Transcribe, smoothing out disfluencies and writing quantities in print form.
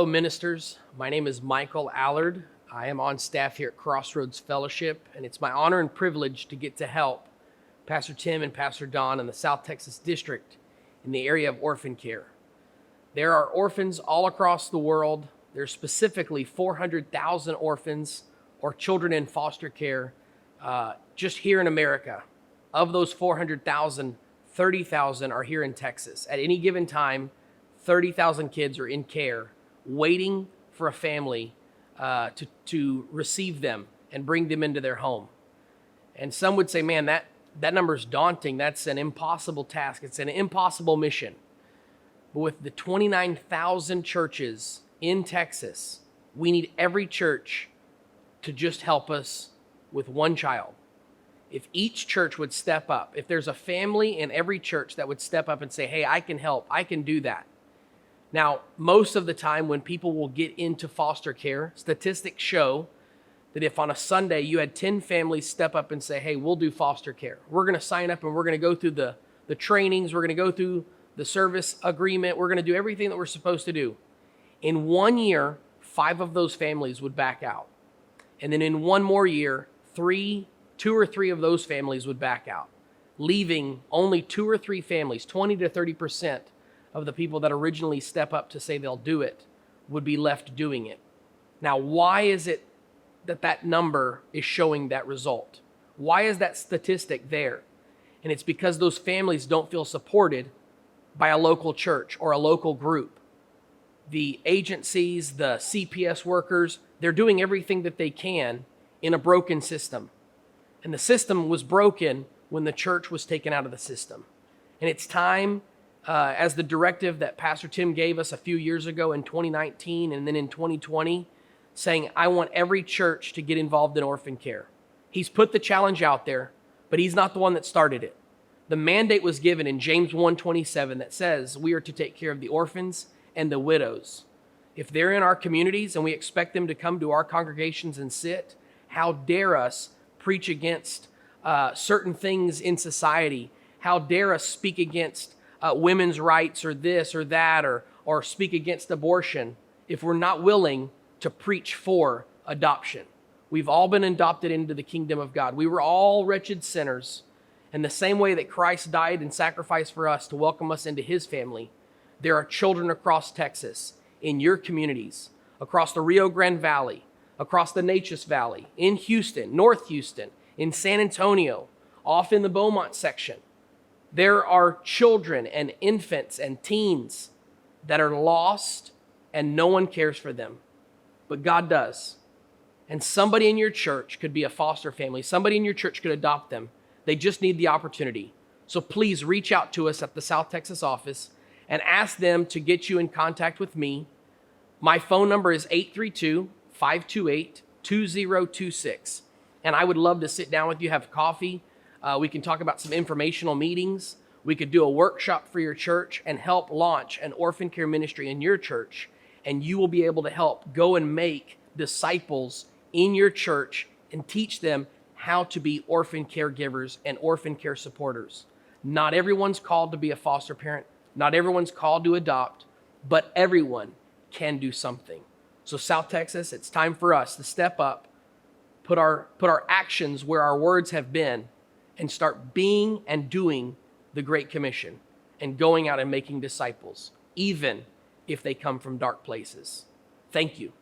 fellow ministers, my name is Michael Allard. I am on staff here at Crossroads Fellowship, and it's my honor and privilege to get to help Pastor Tim and Pastor Don in the South Texas District in the area of orphan care. There are orphans all across the world. There's specifically 400,000 orphans or children in foster care just here in America. Of those 400,000, 30,000 are here in Texas. At any given time, 30,000 kids are in care, waiting for a family to receive them and bring them into their home. And some would say, man, that number is daunting. That's an impossible task. It's an impossible mission. But with the 29,000 churches in Texas, we need every church to just help us with one child. If each church would step up, if there's a family in every church that would step up and say, hey, I can help, I can do that. Now, most of the time when people will get into foster care, statistics show that if on a Sunday you had 10 families step up and say, hey, we'll do foster care. We're going to sign up and we're going to go through the trainings. We're going to go through the service agreement. We're going to do everything that we're supposed to do. In 1 year, 5 of those families would back out. And then in 1 more year, 2 or 3 of those families would back out, leaving only 2 or 3 families, 20 to 30% of the people that originally step up to say they'll do it would be left doing it. Now, why is it that number is showing that result? Why is that statistic there? And it's because those families don't feel supported by a local church or a local group. The agencies, the CPS workers, they're doing everything that they can in a broken system. And the system was broken when the church was taken out of the system. And it's time, as the directive that Pastor Tim gave us a few years ago in 2019 and then in 2020, saying, I want every church to get involved in orphan care. He's put the challenge out there, but he's not the one that started it. The mandate was given in James 1:27 that says we are to take care of the orphans and the widows. If they're in our communities and we expect them to come to our congregations and sit, how dare us preach against certain things in society? How dare us speak against women's rights or this or that or speak against abortion if we're not willing to preach for adoption? We've all been adopted into the kingdom of God. We were all wretched sinners. And the same way that Christ died and sacrificed for us to welcome us into his family, there are children across Texas, in your communities, across the Rio Grande Valley, across the Natchez Valley, in Houston, North Houston, in San Antonio, off in the Beaumont section. There are children and infants and teens that are lost and no one cares for them, but God does. And somebody in your church could be a foster family. Somebody in your church could adopt them. They just need the opportunity. So please reach out to us at the South Texas office and ask them to get you in contact with me. My phone number is 832-528-2026. And I would love to sit down with you, have coffee. We can talk about some informational meetings. We could do a workshop for your church and help launch an orphan care ministry in your church. And you will be able to help go and make disciples in your church and teach them how to be orphan caregivers and orphan care supporters. Not everyone's called to be a foster parent. Not everyone's called to adopt, but everyone can do something. So South Texas, it's time for us to step up, put our actions where our words have been, and start being and doing the Great Commission and going out and making disciples, even if they come from dark places. Thank you.